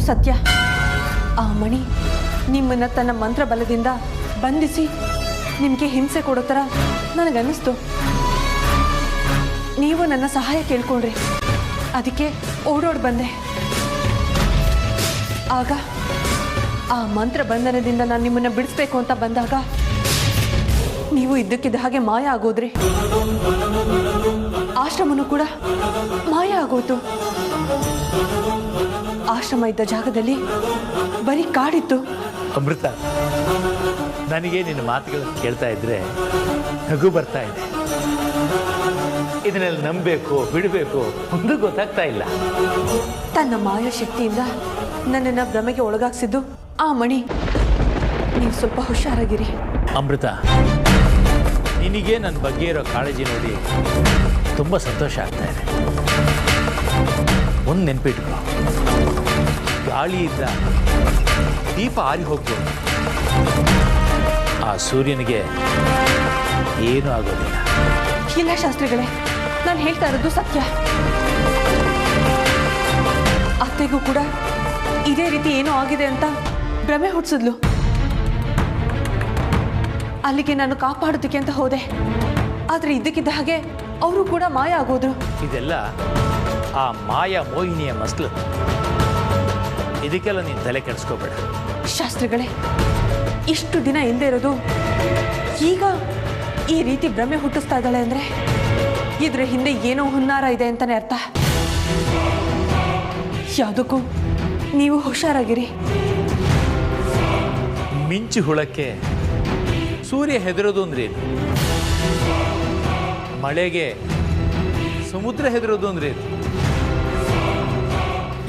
ಸತ್ಯ. ಆ ಮಣಿ ನಿಮ್ಮನ್ನ ತನ್ನ ಮಂತ್ರ ಬಲದಿಂದ ಬಂಧಿಸಿ ನಿಮಗೆ ಹಿಂಸೆ ಕೊಡೋ ಥರ ನನಗನ್ನಿಸ್ತು. ನೀವು ನನ್ನ ಸಹಾಯ ಕೇಳ್ಕೊಂಡ್ರಿ, ಅದಕ್ಕೆ ಓಡೋಡ್ ಬಂದೆ. ಆಗ ಆ ಮಂತ್ರ ಬಂಧನದಿಂದ ನಾನು ನಿಮ್ಮನ್ನ ಬಿಡಿಸ್ಬೇಕು ಅಂತ ಬಂದಾಗ ನೀವು ಇದ್ದಕ್ಕಿದ್ದ ಹಾಗೆ ಮಾಯ ಆಗೋದ್ರಿ. ಆಶ್ರಮನೂ ಕೂಡ ಮಾಯ ಆಗೋತು. ಆಶ್ರಮ ಇದ್ದ ಜಾಗದಲ್ಲಿ ಬರೀ ಕಾಡಿತ್ತು. ಅಮೃತ, ನನಗೆ ನಿನ್ನ ಮಾತುಗಳನ್ನು ಕೇಳ್ತಾ ಇದ್ರೆ ನಗು ಬರ್ತಾ ಇದೆ. ಇದನ್ನೆಲ್ಲ ನಂಬಬೇಕು ಬಿಡಬೇಕು ಒಂದು ಗೊತ್ತಾಗ್ತಾ ಇಲ್ಲ. ತನ್ನ ಮಾಯಾ ಶಕ್ತಿಯಿಂದ ನನ್ನನ್ನು ಭ್ರಮೆಗೆ ಒಳಗಾಗ್ಸಿದ್ದು ಆ ಮಣಿ. ನೀವು ಸ್ವಲ್ಪ ಹುಷಾರಾಗಿರಿ. ಅಮೃತ, ನಿನಗೆ ನನ್ನ ಬಗ್ಗೆ ಇರೋ ಕಾಳಜಿ ನೋಡಿ ತುಂಬ ಸಂತೋಷ ಆಗ್ತಾ ಇದೆ. ಒಂದು ನೆನ್ಪಿಟ್ಕೊ, ಗಾಳಿಯಿಂದ ದೀಪ ಆರಿ ಹೋಗ್ಬೋದು, ಆ ಸೂರ್ಯನಿಗೆ ಏನೂ ಆಗೋದಿಲ್ಲ. ಇಲ್ಲ ಶಾಸ್ತ್ರಿಗಳೇ, ನಾನು ಹೇಳ್ತಾ ಇರೋದು ಸತ್ಯ. ಅತ್ತೆಗೂ ಕೂಡ ಇದೇ ರೀತಿ ಏನೋ ಆಗಿದೆ ಅಂತ ಭ್ರಮೆ ಹುಟ್ಟಿಸಿದ್ಲು. ಅಲ್ಲಿಗೆ ನಾನು ಕಾಪಾಡೋದಕ್ಕೆ ಅಂತ ಹೋದೆ. ಆದರೆ ಇದ್ದಕ್ಕಿದ್ದ ಹಾಗೆ ಅವರು ಕೂಡ ಮಾಯ ಆಗೋದ್ರು. ಇದೆಲ್ಲ ಆ ಮಾಯಾ ಮೋಹಿನಿಯ ಮಸ್ಲು. ಇದಕ್ಕೆಲ್ಲ ನೀನು ತಲೆ ಕೆಡಿಸ್ಕೋಬೇಡ. ಶಾಸ್ತ್ರಿಗಳೇ, ಇಷ್ಟು ದಿನ ಇಲ್ಲದೆ ಇರೋದು ಈಗ ಈ ರೀತಿ ಭ್ರಮೆ ಹುಟ್ಟಿಸ್ತಾ ಇದ್ದಾಳೆ ಅಂದರೆ ಇದ್ರ ಹಿಂದೆ ಏನೋ ಹುನ್ನಾರ ಇದೆ ಅಂತಾನೆ ಅರ್ಥ. ಯಾವುದಕ್ಕೂ ನೀವು ಹುಷಾರಾಗಿರಿ. ಮಿಂಚು ಹುಳಕ್ಕೆ ಸೂರ್ಯ ಹೆದರೋದು ಅಂದ್ರೇನು? ಮಳೆಗೆ ಸಮುದ್ರ ಹೆದರೋದು ಅಂದ್ರೇನು?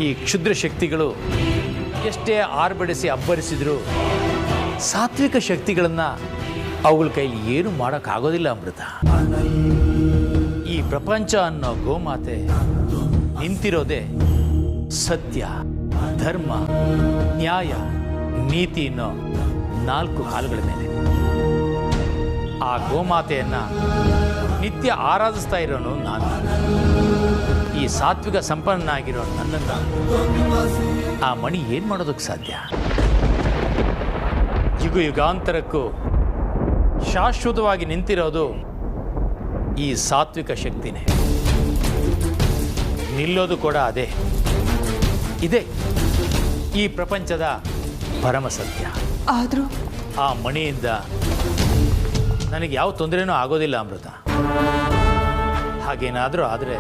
ಈ ಕ್ಷುದ್ರ ಶಕ್ತಿಗಳು ಎಷ್ಟೇ ಆರ್ಭಡಿಸಿ ಅಬ್ಬರಿಸಿದ್ರು ಸಾತ್ವಿಕ ಶಕ್ತಿಗಳನ್ನು ಅವುಗಳ ಕೈಲಿ ಏನು ಮಾಡೋಕ್ಕಾಗೋದಿಲ್ಲ ಅಮೃತ. ಈ ಪ್ರಪಂಚ ಅನ್ನೋ ಗೋಮಾತೆ ನಿಂತಿರೋದೇ ಸತ್ಯ, ಧರ್ಮ, ನ್ಯಾಯ, ನೀತಿ ಅನ್ನೋ 4 ಕಾಲುಗಳ ಮೇಲೆ. ಆ ಗೋಮಾತೆಯನ್ನ ನಿತ್ಯ ಆರಾಧಿಸ್ತಾ ಇರೋನು ನಾನು. ಈ ಸಾತ್ವಿಕ ಸಂಪನ್ನನಾಗಿರೋ ನನ್ನನ್ನು ಆ ಮಣಿ ಏನು ಮಾಡೋದಕ್ಕೆ ಸಾಧ್ಯ? ಯುಗ ಯುಗಾಂತರಕ್ಕೂ ಶಾಶ್ವತವಾಗಿ ನಿಂತಿರೋದು ಈ ಸಾತ್ವಿಕ ಶಕ್ತಿನೇ. ನಿಲ್ಲೋದು ಕೂಡ ಅದೇ. ಇದೇ ಈ ಪ್ರಪಂಚದ ಪರಮ ಸತ್ಯ. ಆದರೂ ಆ ಮಣಿಯಿಂದ ನನಗೆ ಯಾವ ತೊಂದರೆನೂ ಆಗೋದಿಲ್ಲ ಅಮೃತ. ಹಾಗೇನಾದರೂ ಆದರೆ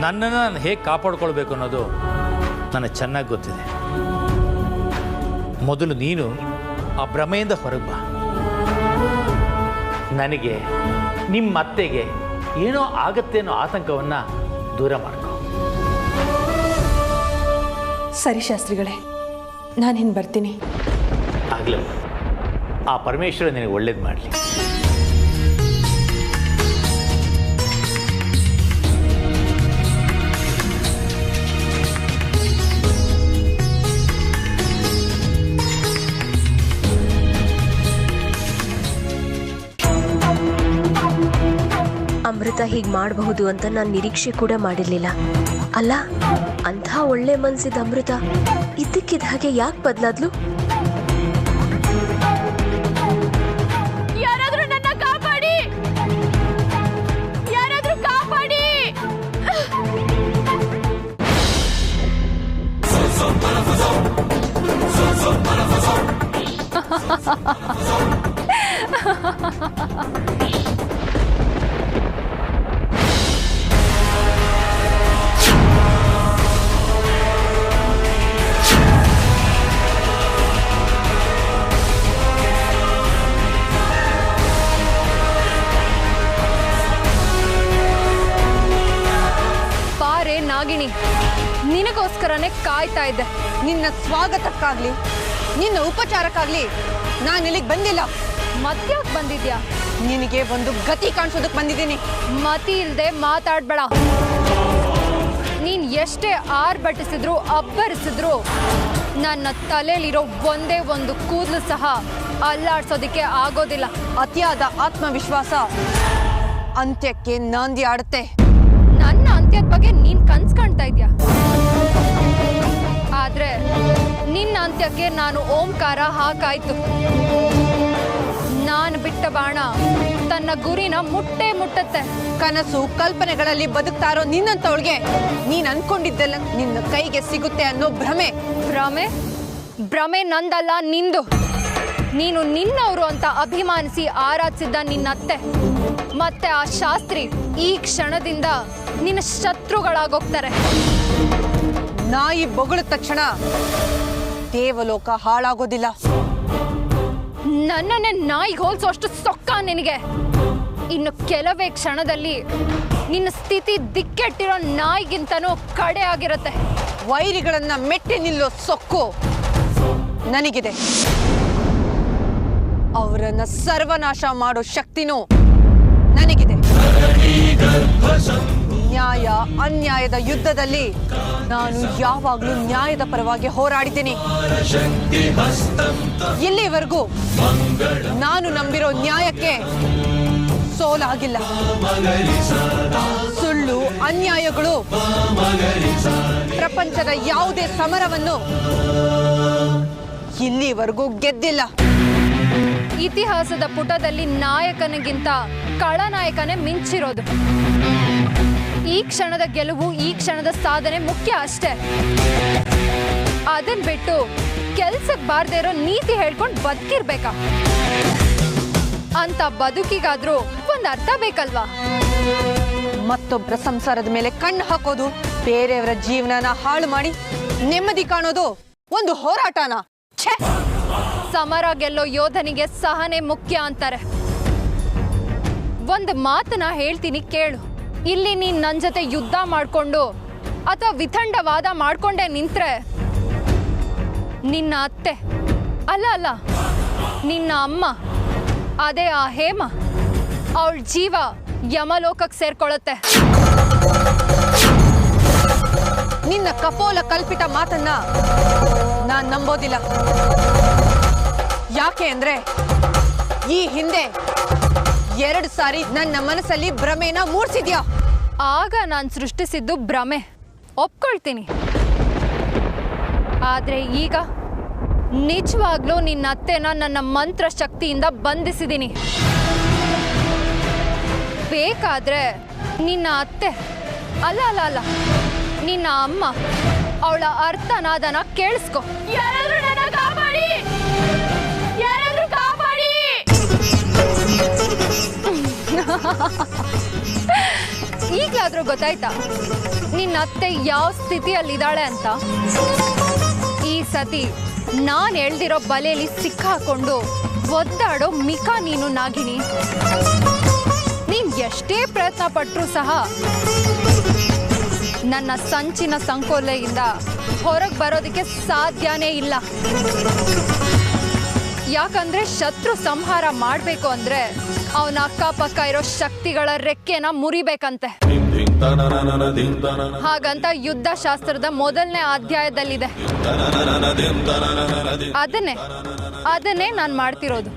ನನ್ನನ್ನು ನಾನು ಹೇಗೆ ಕಾಪಾಡ್ಕೊಳ್ಬೇಕು ಅನ್ನೋದು ನನಗೆ ಚೆನ್ನಾಗಿ ಗೊತ್ತಿದೆ. ಮೊದಲು ನೀನು ಆ ಭ್ರಮೆಯಿಂದ ಹೊರಗೆ ಬಾ. ನನಗೆ ನಿಮ್ಮ ಅತ್ತೆಗೆ ಏನೋ ಆಗತ್ತೆ ಅನ್ನೋ ಆತಂಕವನ್ನು ದೂರ ಮಾಡ್ಕೊ. ಸರಿ ಶಾಸ್ತ್ರಿಗಳೇ, ನಾನು ಹಿಂದೆ ಬರ್ತೀನಿ. ಆಗ್ಲಮ್ಮ, ಆ ಪರಮೇಶ್ವರ ನಿನಗೆ ಒಳ್ಳೇದು ಮಾಡಲಿ. ಅಮೃತ ಹೀಗೆ ಮಾಡಬಹುದು ಅಂತ ನಾನು ನಿರೀಕ್ಷೆ ಕೂಡ ಮಾಡಿರ್ಲಿಲ್ಲ. ಅಲ್ಲ, ಅಂಥ ಒಳ್ಳೆ ಮನ್ಸಿದ ಅಮೃತ ಇದ್ದಕ್ಕಿದ್ದ ಹಾಗೆ ಯಾಕೆ ಬದಲಾದ್ಲು? ಯಾರಾದ್ರೂ ನನ್ನ ಕಾಪಾಡಿ, ಯಾರಾದ್ರೂ ಕಾಪಾಡಿ. ನಾಗಿಣಿ, ನಿನಗೋಸ್ಕರನೇ ಕಾಯ್ತಾ ಇದ್ದೆ. ನಿನ್ನ ಸ್ವಾಗತಕ್ಕಾಗ್ಲಿ ನಿನ್ನ ಉಪಚಾರಕ್ಕಾಗ್ಲಿ ನಾನು ಇಲ್ಲಿಗೆ ಬಂದಿಲ್ಲ. ಮತ್ಯಾಕೆ ಬಂದಿದ್ಯಾ? ನಿನಗೆ ಒಂದು ಗತಿ ಕಾಣಿಸೋದಕ್ಕೆ ಬಂದಿದ್ದೀನಿ. ಮತಿ ಇಲ್ಲದೆ ಮಾತಾಡ್ಬೇಡ. ನೀನ್ ಎಷ್ಟೇ ಆರ್ಭಟಿಸಿದ್ರು ಅಬ್ಬರಿಸಿದ್ರು ನನ್ನ ತಲೆಯಲ್ಲಿರೋ ಒಂದೇ ಒಂದು ಕೂದಲು ಸಹ ಅಲ್ಲಾಡ್ಸೋದಕ್ಕೆ ಆಗೋದಿಲ್ಲ. ಅತಿಯಾದ ಆತ್ಮವಿಶ್ವಾಸ ಅಂತ್ಯಕ್ಕೆ ನಾಂದಿ ಆಡುತ್ತೆ. ನನ್ನ ಅಂತ್ಯದ ಬಗ್ಗೆ ನೀನ್ ಕನ್ಸ್ ಕಾಣ್ತಾ ಇದ್ಯಾ? ಆ ಆದ್ರೆ ನಿನ್ನ ಅಂತ್ಯಕ್ಕೆ ನಾನು ಓಂಕಾರ ಹಾಕಾಯ್ತು. ನಾನು ಬಿಟ್ಟ ಬಾಣ ತನ್ನ ಗುರಿನ ಮುಟ್ಟುತ್ತೆ. ಕನಸು ಕಲ್ಪನೆಗಳಲ್ಲಿ ಬದುಕ್ತಾ ಇರೋ ನಿನ್ನಂತವಳಿಗೆ ನೀನ್ ಅನ್ಕೊಂಡಿದ್ದೆಲ್ಲ ನಿನ್ನ ಕೈಗೆ ಸಿಗುತ್ತೆ ಅನ್ನೋ ಭ್ರಮೆ ನಂದಲ್ಲ, ನಿಂದು. ನೀನು ನಿನ್ನವರು ಅಂತ ಅಭಿಮಾನಿಸಿ ಆರಾಧಿಸಿದ್ದ ನಿನ್ನತ್ತೆ ಮತ್ತೆ ಆ ಶಾಸ್ತ್ರಿ ಈ ಕ್ಷಣದಿಂದ ನಿನ್ನ ಶತ್ರುಗಳಾಗೋಗ್ತಾರೆ. ನಾಯಿ ಬೊಗಳಿದ ತಕ್ಷಣ ದೇವಲೋಕ ಹಾಳಾಗೋದಿಲ್ಲ. ನನ್ನನ್ನೇ ನಾಯಿಗೆ ಹೋಲಿಸುವಷ್ಟು ಸೊಕ್ಕ ನಿನಗೆ. ಇನ್ನು ಕೆಲವೇ ಕ್ಷಣದಲ್ಲಿ ನಿನ್ನ ಸ್ಥಿತಿ ದಿಕ್ಕೆಟ್ಟಿರೋ ನಾಯಿಗಿಂತನೂ ಕಡೆ ಆಗಿರುತ್ತೆ. ವೈರಿಗಳನ್ನ ಮೆಟ್ಟಿ ನಿಲ್ಲೋ ಸೊಕ್ಕು ನನಗಿದೆ. ಅವರನ್ನ ಸರ್ವನಾಶ ಮಾಡೋ ಶಕ್ತಿನೂ ನನಗಿದೆ. ನ್ಯಾಯ ಅನ್ಯಾಯದ ಯುದ್ಧದಲ್ಲಿ ನಾನು ಯಾವಾಗಲೂ ನ್ಯಾಯದ ಪರವಾಗಿ ಹೋರಾಡಿದ್ದೀನಿ. ಇಲ್ಲಿವರೆಗೂ ನಾನು ನಂಬಿರೋ ನ್ಯಾಯಕ್ಕೆ ಸೋಲಾಗಿಲ್ಲ. ಸುಳ್ಳು ಅನ್ಯಾಯಗಳು ಪ್ರಪಂಚದ ಯಾವುದೇ ಸಮರವನ್ನು ಇಲ್ಲಿವರೆಗೂ ಗೆದ್ದಿಲ್ಲ. ಇತಿಹಾಸದ ಪುಟದಲ್ಲಿ ನಾಯಕನಿಗಿಂತ ಖಳನಾಯಕನೇ ಮಿಂಚಿರೋದು. ಈ ಕ್ಷಣದ ಗೆಲುವು, ಈ ಕ್ಷಣದ ಸಾಧನೆ ಮುಖ್ಯ ಅಷ್ಟೇ. ಅದನ್ ಬಿಟ್ಟು ಕೆಲ್ಸಕ್ಕೆ ಬಾರ್ದೇ ಇರೋ ನೀತಿ ಹೇಳ್ಕೊಂಡು ಬದುಕಿರ್ಬೇಕಾ? ಅಂತ ಬದುಕಿಗಾದ್ರೂ ಒಂದು ಅರ್ಥ ಬೇಕಲ್ವಾ? ಮತ್ತೊಬ್ಬರ ಸಂಸಾರದ ಮೇಲೆ ಕಣ್ಣು ಹಾಕೋದು, ಬೇರೆಯವರ ಜೀವನನ ಹಾಳು ಮಾಡಿ ನೆಮ್ಮದಿ ಕಾಣೋದು ಒಂದು ಹೋರಾಟನ? ಸಮರ ಗೆಲ್ಲೋ ಯೋಧನಿಗೆ ಸಹನೆ ಮುಖ್ಯ ಅಂತಾರೆ. ಒಂದು ಮಾತನ್ನ ಹೇಳ್ತೀನಿ ಕೇಳು. ಇಲ್ಲಿ ನೀನ್ ನನ್ನ ಜೊತೆ ಯುದ್ಧ ಮಾಡ್ಕೊಂಡು ಅಥವಾ ವಿತಂಡವಾದ ಮಾಡ್ಕೊಂಡೆ ನಿಂತ್ರೆ ನಿನ್ನ ಅತ್ತೆ ಅಲ್ಲ ನಿನ್ನ ಅಮ್ಮ, ಅದೇ ಆ ಹೇಮ, ಅವಳ ಜೀವ ಯಮಲೋಕಕ್ಕೆ ಸೇರ್ಕೊಳ್ಳುತ್ತೆ. ನಿನ್ನ ಕಪೋಲ ಕಲ್ಪಿತ ಮಾತನ್ನ ನಾನ್ ನಂಬೋದಿಲ್ಲ. ಯಾಕೆ ಅಂದ್ರೆ ಈ ಹಿಂದೆ 2 ಸಾರಿ ನನ್ನ ಮನಸ್ಸಲ್ಲಿ ಭ್ರಮೆನ ಮೂಡಿಸಿದ್ಯಾ. ಆಗ ನಾನು ಸೃಷ್ಟಿಸಿದ್ದು ಭ್ರಮೆ, ಒಪ್ಕೊಳ್ತೀನಿ. ಆದ್ರೆ ಈಗ ನಿಜವಾಗ್ಲೂ ನಿನ್ನ ಅತ್ತೆನ ನನ್ನ ಮಂತ್ರ ಶಕ್ತಿಯಿಂದ ಬಂಧಿಸಿದ್ದೀನಿ. ಬೇಕಾದ್ರೆ ನಿನ್ನ ಅತ್ತೆ ಅಲ್ಲ ನಿನ್ನ ಅಮ್ಮ ಅವಳ ಅರ್ಥನಾದನ ಕೇಳಿಸ್ಕೊ. ಈಗಲಾದ್ರೂ ಗೊತ್ತಾಯ್ತಾ ನಿನ್ನ ಅತ್ತೆ ಯಾವ ಸ್ಥಿತಿಯಲ್ಲಿದ್ದಾಳೆ ಅಂತ? ಈ ಸತಿ ನಾನು ಎಳ್ದಿರೋ ಬಲೆಯಲ್ಲಿ ಸಿಕ್ಕಾಕೊಂಡು ಒದ್ದಾಡೋ ಮಿಕಾ ನೀನು ನಾಗಿಣಿ. ನೀನ್ ಎಷ್ಟೇ ಪ್ರಯತ್ನ ಪಟ್ಟರೂ ಸಹ ನನ್ನ ಸಂಚಿನ ಸಂಕೋಲೆಯಿಂದ ಹೊರಗೆ ಬರೋದಕ್ಕೆ ಸಾಧ್ಯನೇ ಇಲ್ಲ. ಯಾಕಂದ್ರೆ ಶತ್ರು ಸಂಹಾರ ಮಾಡಬೇಕು ಅಂದ್ರೆ ಅವನ ಅಕ್ಕಪಕ್ಕ ಇರೋ ಶಕ್ತಿಗಳ ರೆಕ್ಕೆನ ಮುರಿಬೇಕಂತೆ. ಹಾಗಂತ ಯುದ್ಧ ಶಾಸ್ತ್ರದ ಮೊದಲನೇ ಅಧ್ಯಾಯದಲ್ಲಿದೆ. ಅದನ್ನೇ ನಾನು ಮಾಡ್ತಿರೋದು.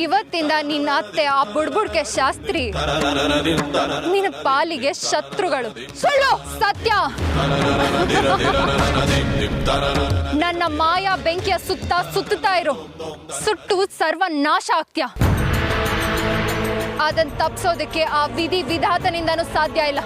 ಇವತ್ತಿಂದ ನಿನ್ನ ಅತ್ತೆ ಆ ಬುಡ್ಬುಡ್ಕೆ ಶಾಸ್ತ್ರಿ ನಿನ್ನ ಪಾಲಿಗೆ ಶತ್ರುಗಳು. ಸುಳ್ಳು ಸತ್ಯ. ನನ್ನ ಮಾಯಾ ಬೆಂಕಿಯ ಸುತ್ತಾ ಇರು. ಸುಟ್ಟು ಸರ್ವನಾಶ ಆಗ್ತ್ಯ. ಅದನ್ನ ತಪ್ಪಿಸೋದಕ್ಕೆ ಆ ವಿಧಿ ವಿಧಾತನಿಂದನೂ ಸಾಧ್ಯ ಇಲ್ಲ.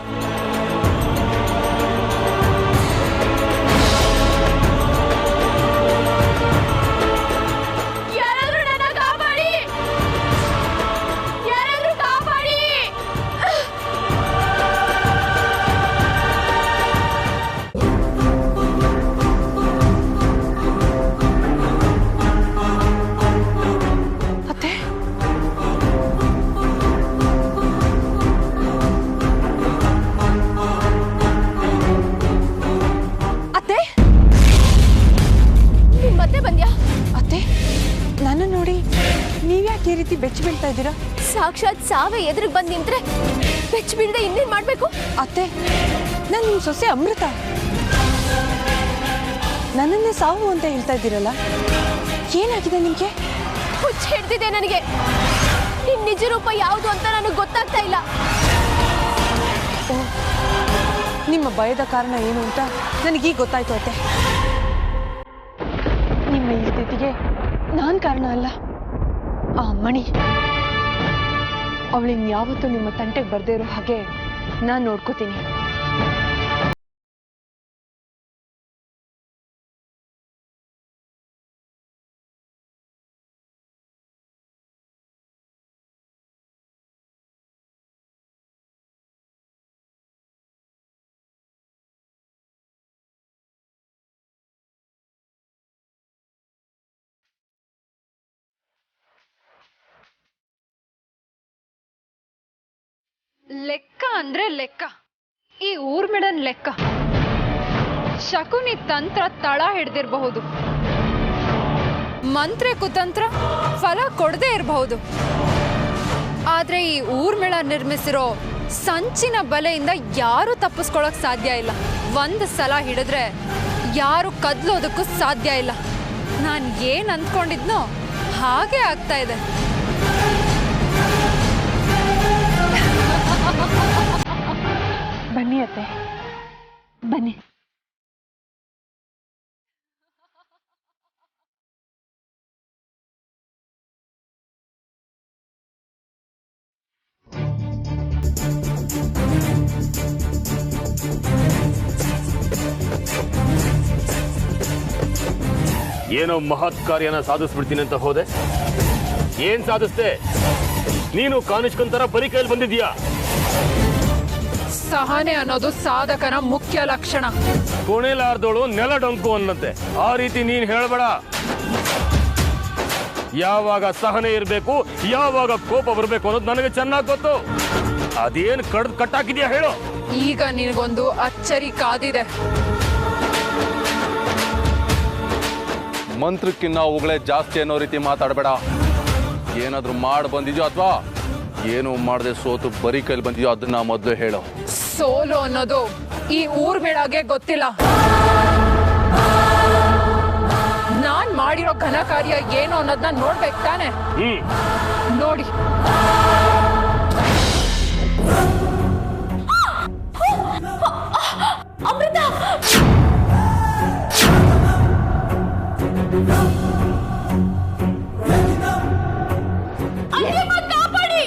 ಈ ರೀತಿ ಬೆಚ್ಚ ಬೀಳ್ತಾ ಇದ್ದೀರಾ? ಸಾಕ್ಷಾತ್ ಸಾವೇ ಎದುರಿಗೆ ಬಂದು ನಿಂತ್ರೆ ಬೆಚ್ಚ ಬೀಳದೆ ಇನ್ನೇನು ಮಾಡಬೇಕು? ಅತ್ತೆ, ನಾನು ನಿಮ್ಮ ಸೊಸೆ ಅಮೃತ. ನನ್ನನ್ನೇ ಸಾವು ಅಂತ ಹೇಳ್ತಾ ಇದ್ದೀರಲ್ಲ, ಏನಾಗಿದೆ ನಿಮಗೆ? ಹುಚ್ಚು ಹಿಡ್ದಿದೆ ನನಗೆ. ನಿನ್ನ ನಿಜ ರೂಪ ಯಾವುದು ಅಂತ ನನಗೆ ಗೊತ್ತಾಗ್ತಾ ಇಲ್ಲ. ನಿಮ್ಮ ಭಯದ ಕಾರಣ ಏನು ಅಂತ ನನಗೀಗ ಗೊತ್ತಾಯ್ತು ಅತ್ತೆ. ನಿಮ್ಮ ಈ ಸ್ಥಿತಿಗೆ ನಾನು ಕಾರಣ ಅಲ್ಲ, ಆ ಮಣಿ. ಅವಳಿನ್ಯಾವತ್ತೂ ನಿಮ್ಮ ತಂಟೆಗೆ ಬರ್ದೇ ಇರೋ ಹಾಗೆ ನಾನು ನೋಡ್ಕೋತೀನಿ. ಲೆಕ್ಕ ಅಂದ್ರೆ ಲೆಕ್ಕ, ಈ ಊರ್ಮಿಳನ್ ಲೆಕ್ಕ. ಶಕುನಿ ತಂತ್ರ ತಳ ಹಿಡ್ದಿರಬಹುದು, ಮಂತ್ರ ಕುತಂತ್ರ ಫಲ ಕೊಡದೇ ಇರಬಹುದು. ಆದ್ರೆ ಈ ಊರ್ಮಿಳ ನಿರ್ಮಿಸಿರೋ ಸಂಚಿನ ಬಲೆಯಿಂದ ಯಾರು ತಪ್ಪಿಸ್ಕೊಳಕ್ ಸಾಧ್ಯ ಇಲ್ಲ. ಒಂದು ಸಲ ಹಿಡಿದ್ರೆ ಯಾರು ಕದ್ಲೋದಕ್ಕೂ ಸಾಧ್ಯ ಇಲ್ಲ. ನಾನು ಏನ್ ಅಂದ್ಕೊಂಡಿದ್ನೋ ಹಾಗೆ ಆಗ್ತಾ ಇದೆ. ಬನ್ನಿ ಅತ್ತೆ, ಬನ್ನಿ. ಏನೋ ಮಹತ್ ಕಾರ್ಯನ ಸಾಧಿಸ್ಬಿಡ್ತೀನಿ ಅಂತ ಹೋದೆ. ಏನ್ ಸಾಧಿಸ್ದೆ? ನೀನು ಕಾನಿಷ್ಕನ್ ತರ ಬರೀ ಕೈಯಲ್ಲಿ ಬಂದಿದ್ಯಾ? ಸಹನೆ ಅನ್ನೋದು ಸಾಧಕನ ಮುಖ್ಯ ಲಕ್ಷಣ. ಕೊನೆಲಾರ್ದೋಳು ನೆಲ ಡೊಂಕು ಅನ್ನಂತೆ. ಆ ರೀತಿ ನೀನ್ ಹೇಳ್ಬೇಡ. ಯಾವಾಗ ಸಹನೆ ಇರಬೇಕು, ಯಾವಾಗ ಕೋಪ ಬರಬೇಕು ಅನ್ನೋದು ನನಗೆ ಚೆನ್ನಾಗಿ ಗೊತ್ತು. ಅದೇನ್ ಕಟ್ಟಾಕಿದ್ಯಾ ಹೇಳು. ಈಗ ನಿನಗೊಂದು ಅಚ್ಚರಿ ಕಾದಿದೆ. ಮಂತ್ರಕ್ಕಿನ್ನ ಅವುಗಳೇ ಜಾಸ್ತಿ ಅನ್ನೋ ರೀತಿ ಮಾತಾಡಬೇಡ. ಏನಾದ್ರೂ ಮಾಡಿ ಬಂದಿದ್ಯೋ ಅಥವಾ ಏನು ಮಾಡದೆ ಸೋತು ಬರೀ ಕೈಲಿ ಬಂದಿದ್ಯೋ ಅದನ್ನ ಮೊದಲು ಹೇಳು. ಸೋಲು ಅನ್ನೋದು ಈ ಊರ್ಮಿಳಗೆ ಗೊತ್ತಿಲ್ಲ. ನಾನ್ ಮಾಡಿರೋ ಘನ ಕಾರ್ಯ ಏನು ಅನ್ನೋದನ್ನ ನೋಡ್ಬೇಕು ತಾನೆ. ನೋಡಿ. ಅಮೃತ, ಕಾಪಾಡಿ.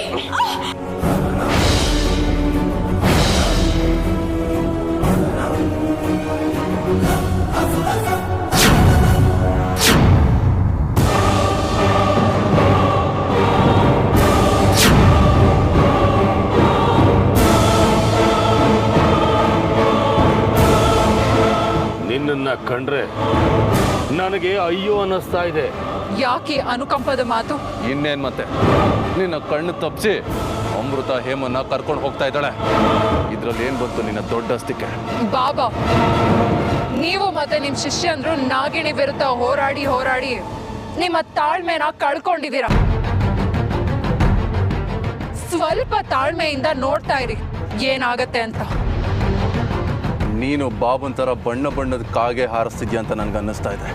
ನಿನ್ನನ್ನ ಕಂಡ್ರೆ ನನಗೆ ಅಯ್ಯೋ ಅನ್ನಿಸ್ತಾ ಇದೆ. ಯಾಕೆ ಅನುಕಂಪದ ಮಾತು? ಇನ್ನೇನ್ ಮತ್ತೆ, ನಿನ್ನ ಕಣ್ಣು ತಪ್ಪಿಸಿ ಅಮೃತ ಹೇಮನ್ನ ಕರ್ಕೊಂಡು ಹೋಗ್ತಾ ಇದ್ದಾಳೆ. ಇದ್ರಲ್ಲಿ ಏನ್ ಬಂತು ನಿನ್ನ ದೊಡ್ಡ ಅಸ್ತಿಕೆ? ಬಾಬಾ, ನೀವು ಮತ್ತೆ ನಿಮ್ ಶಿಷ್ಯಂದ್ರು ನಾಗಿಣಿ ವಿರುದ್ಧ ಹೋರಾಡಿ ಹೋರಾಡಿ ನಿಮ್ಮ ತಾಳ್ಮೆನ ಕಳ್ಕೊಂಡಿದ್ದೀರಾ. ಸ್ವಲ್ಪ ತಾಳ್ಮೆಯಿಂದ ನೋಡ್ತಾ ಇರಿ ಏನಾಗತ್ತೆ ಅಂತ. ನೀನು ಬಾಬನ್ ತರ ಬಣ್ಣ ಬಣ್ಣದ ಕಾಗೆ ಹಾರಿಸ್ತಿದ್ಯಾ ಅಂತ ನನ್ಗೆ ಅನ್ನಿಸ್ತಾ ಇದೆ.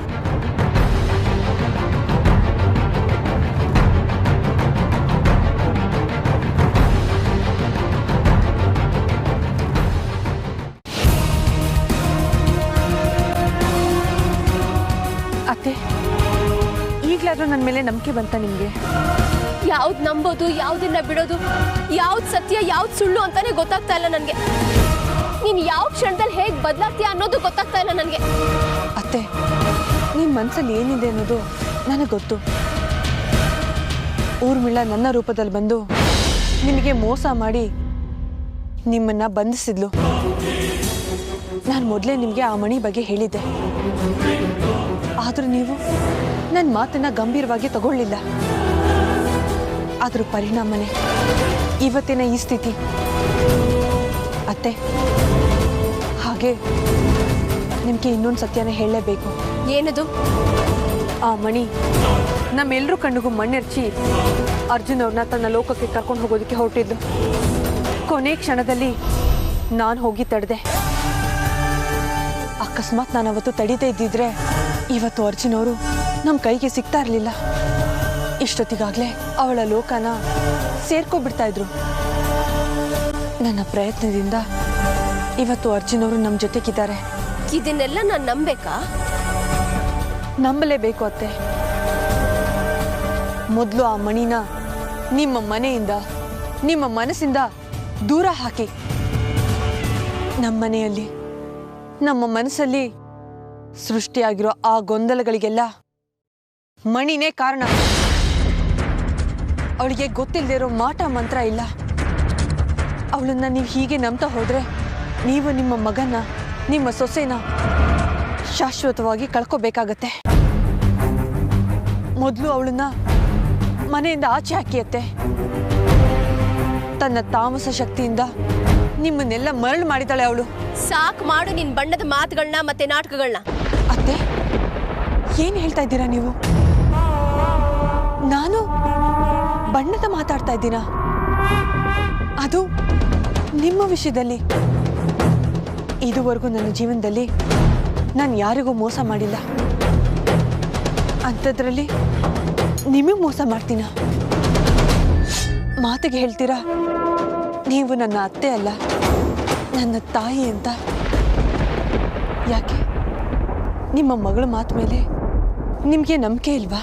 ಅತ್ತೆ, ಈಗ್ಲಾದ್ರೂ ನನ್ನ ಮೇಲೆ ನಂಬಿಕೆ ಬಂತ ನಿಮ್ಗೆ? ಯಾವ್ದು ನಂಬೋದು, ಯಾವ್ದನ್ನ ಬಿಡೋದು, ಯಾವ್ದು ಸತ್ಯ ಯಾವ್ದು ಸುಳ್ಳು ಅಂತಾನೆ ಗೊತ್ತಾಗ್ತಾ ಇಲ್ಲ ನನಗೆ. ನೀನ್ ಯಾವ ಕ್ಷಣದಲ್ಲಿ ಹೇಗೆ ಬದಲಾಗ್ತೀಯ ಅನ್ನೋದು ಗೊತ್ತಾಗ್ತಾ ಇಲ್ಲ ನನಗೆ. ಅತ್ತೆ, ನಿಮ್ಮ ಮನಸ್ಸಲ್ಲಿ ಏನಿದೆ ಅನ್ನೋದು ನನಗೆ ಗೊತ್ತು. ಊರ್ಮಿಳ ನನ್ನ ರೂಪದಲ್ಲಿ ಬಂದು ನಿಮಗೆ ಮೋಸ ಮಾಡಿ ನಿಮ್ಮನ್ನ ಬಂಧಿಸಿದ್ಲು. ನಾನು ಮೊದಲೇ ನಿಮಗೆ ಆ ಮಣಿ ಬಗ್ಗೆ ಹೇಳಿದ್ದೆ. ಆದರೂ ನೀವು ನನ್ನ ಮಾತನ್ನ ಗಂಭೀರವಾಗಿ ತಗೊಳ್ಳಿಲ್ಲ. ಅದ್ರ ಪರಿಣಾಮನೇ ಇವತ್ತಿನ ಈ ಸ್ಥಿತಿ. ಅತ್ತೆ, ಹಾಗೆ ನಿಮಗೆ ಇನ್ನೊಂದು ಸತ್ಯನ ಹೇಳಲೇಬೇಕು. ಏನದು? ಆ ಮಣಿ ನಮ್ಮೆಲ್ಲರೂ ಕಣ್ಣಿಗೂ ಮಣ್ಣೆರ್ಚಿ ಅರ್ಜುನ್ ಅವ್ರನ್ನ ತನ್ನ ಲೋಕಕ್ಕೆ ಕರ್ಕೊಂಡು ಹೋಗೋದಕ್ಕೆ ಹೊರಟಿದ್ಲು. ಕೊನೆ ಕ್ಷಣದಲ್ಲಿ ನಾನು ಹೋಗಿ ತಡೆದೆ. ಅಕಸ್ಮಾತ್ ನಾನು ಅವತ್ತು ತಡೀದೇ ಇದ್ದಿದ್ರೆ ಇವತ್ತು ಅರ್ಜುನ್ ಅವರು ನಮ್ಮ ಕೈಗೆ ಸಿಗ್ತಾ ಇರಲಿಲ್ಲ. ಇಷ್ಟೊತ್ತಿಗಾಗಲೇ ಅವಳ ಲೋಕನ ಸೇರ್ಕೊಬಿಡ್ತಾ ಇದ್ರು. ನನ್ನ ಪ್ರಯತ್ನದಿಂದ ಇವತ್ತು ಅರ್ಜುನ್ ಅವರು ನಮ್ಮ ಜೊತೆಗಿದ್ದಾರೆ. ಇದನ್ನೆಲ್ಲ ನಾನು ನಂಬೇಕಾ? ನಂಬಲೇಬೇಕು ಅತ್ತೆ. ಮೊದಲು ಆ ಮಣಿನ ನಿಮ್ಮ ಮನೆಯಿಂದ, ನಿಮ್ಮ ಮನಸ್ಸಿಂದ ದೂರ ಹಾಕಿ. ನಮ್ಮ ಮನೆಯಲ್ಲಿ, ನಮ್ಮ ಮನಸ್ಸಲ್ಲಿ ಸೃಷ್ಟಿಯಾಗಿರೋ ಆ ಗೊಂದಲಗಳಿಗೆಲ್ಲ ಮಣಿನೇ ಕಾರಣ. ಅವಳಿಗೆ ಗೊತ್ತಿಲ್ಲದೆ ಇರೋ ಮಾಟ ಮಂತ್ರ ಇಲ್ಲ. ಅವಳನ್ನ ನೀವು ಹೀಗೆ ನಂಬ್ತಾ ಹೋದ್ರೆ ನೀವು ನಿಮ್ಮ ಮಗನ, ನಿಮ್ಮ ಸೊಸೆನ ಶಾಶ್ವತವಾಗಿ ಕಳ್ಕೋಬೇಕಾಗತ್ತೆ. ಮೊದಲು ಅವಳನ್ನ ಮನೆಯಿಂದ ಆಚೆ ಹಾಕಿಯತ್ತೆ. ತನ್ನ ತಾಮಸ ಶಕ್ತಿಯಿಂದ ನಿಮ್ಮನ್ನೆಲ್ಲ ಮರಳು ಮಾಡಿದಾಳೆ ಅವಳು. ಸಾಕು ಮಾಡು ನಿನ್ ಬಣ್ಣದ ಮಾತುಗಳನ್ನ ಮತ್ತೆ ನಾಟಕಗಳನ್ನ. ಅತ್ತೆ, ಏನ್ ಹೇಳ್ತಾ ಇದ್ದೀರಾ ನೀವು? ನಾನು ಬಣ್ಣದ ಮಾತಾಡ್ತಾ ಇದ್ದೀನ? ಅದು ನಿಮ್ಮ ವಿಷಯದಲ್ಲಿ. ಇದುವರೆಗೂ ನನ್ನ ಜೀವನದಲ್ಲಿ ನಾನು ಯಾರಿಗೂ ಮೋಸ ಮಾಡಿಲ್ಲ. ಅಂಥದ್ರಲ್ಲಿ ನಿಮಗೆ ಮೋಸ ಮಾಡ್ತೀನ? ಮಾತಿಗೆ ಹೇಳ್ತೀರಾ ನೀವು ನನ್ನ ಅತ್ತೆ ಅಲ್ಲ, ನನ್ನ ತಾಯಿ ಅಂತ. ಯಾಕೆ ನಿಮ್ಮ ಮಗಳ ಮಾತು ಮೇಲೆ ನಿಮಗೆ ನಂಬಿಕೆ ಇಲ್ವಾ?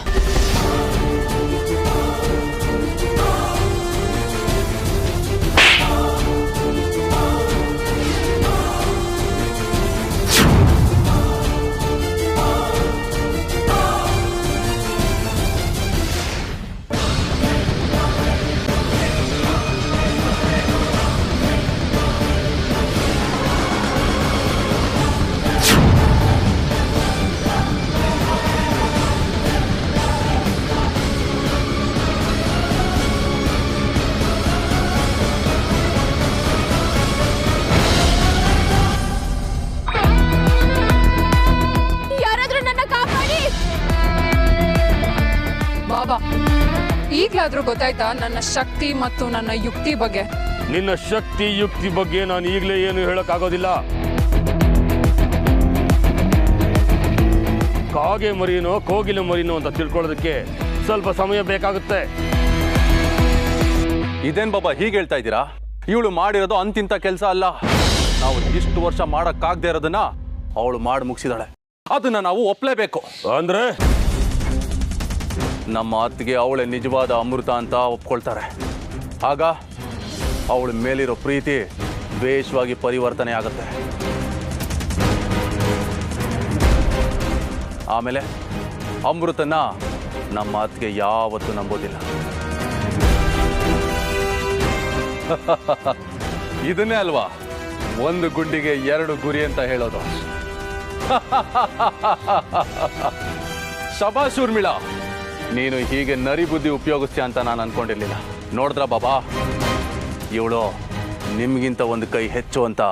ಈಗಲಾದ್ರೂ ಗೊತ್ತಾಯ್ತಾ ನನ್ನ ಶಕ್ತಿ ಮತ್ತು ನನ್ನ ಯುಕ್ತಿ ಬಗ್ಗೆ? ನಿನ್ನ ಶಕ್ತಿ ಯುಕ್ತಿ ಬಗ್ಗೆ ನಾನು ಈಗಲೇ ಏನು ಹೇಳಕ್ಕಾಗೋದಿಲ್ಲ. ಕಾಗೆ ಮರಿನೋ ಕೋಗಿಲೆ ಮರಿನೋ ಅಂತ ತಿಳ್ಕೊಳ್ಳೋದಕ್ಕೆ ಸ್ವಲ್ಪ ಸಮಯ ಬೇಕಾಗುತ್ತೆ. ಇದೇನ್ ಬಾಬಾ ಹೀಗೆ ಹೇಳ್ತಾ ಇದ್ದೀರಾ? ಇವಳು ಮಾಡಿರೋದು ಅಂತಿಂತ ಕೆಲಸ ಅಲ್ಲ. ನಾವು ಇಷ್ಟು ವರ್ಷ ಮಾಡಕ್ಕಾಗದೆ ಇರೋದನ್ನ ಅವಳು ಮಾಡಿ ಮುಗಿಸಿದಾಳೆ. ಅದನ್ನ ನಾವು ಒಪ್ಲೇಬೇಕು. ಅಂದ್ರೆ ನಮ್ಮ ಅತ್ತಿಗೆ ಅವಳೆ ನಿಜವಾದ ಅಮೃತ ಅಂತ ಒಪ್ಕೊಳ್ತಾರೆ. ಆಗ ಅವಳ ಮೇಲಿರೋ ಪ್ರೀತಿ ದ್ವೇಷವಾಗಿ ಪರಿವರ್ತನೆ ಆಗುತ್ತೆ. ಆಮೇಲೆ ಅಮೃತನ ನಮ್ಮ ಅತ್ತಿಗೆ ಯಾವತ್ತೂ ನಂಬೋದಿಲ್ಲ. ಇದನ್ನೇ ಅಲ್ವಾ ಒಂದು ಗುಂಡಿಗೆ ಎರಡು ಗುರಿ ಅಂತ ಹೇಳೋದು. ಶಬಾಷ್ ಊರ್ಮಿಳಾ, ನೀನು ಹೀಗೆ ನರಿ ಬುದ್ಧಿ ಉಪಯೋಗಿಸ್ತೀಯ ಅಂತ ನಾನು ಅನ್ಕೊಂಡಿರ್ಲಿಲ್ಲ. ನೋಡಿದ್ರ ಬಾಬಾ, ಇವಳು ನಿಮ್ಗಿಂತ ಒಂದು ಕೈ ಹೆಚ್ಚು ಅಂತ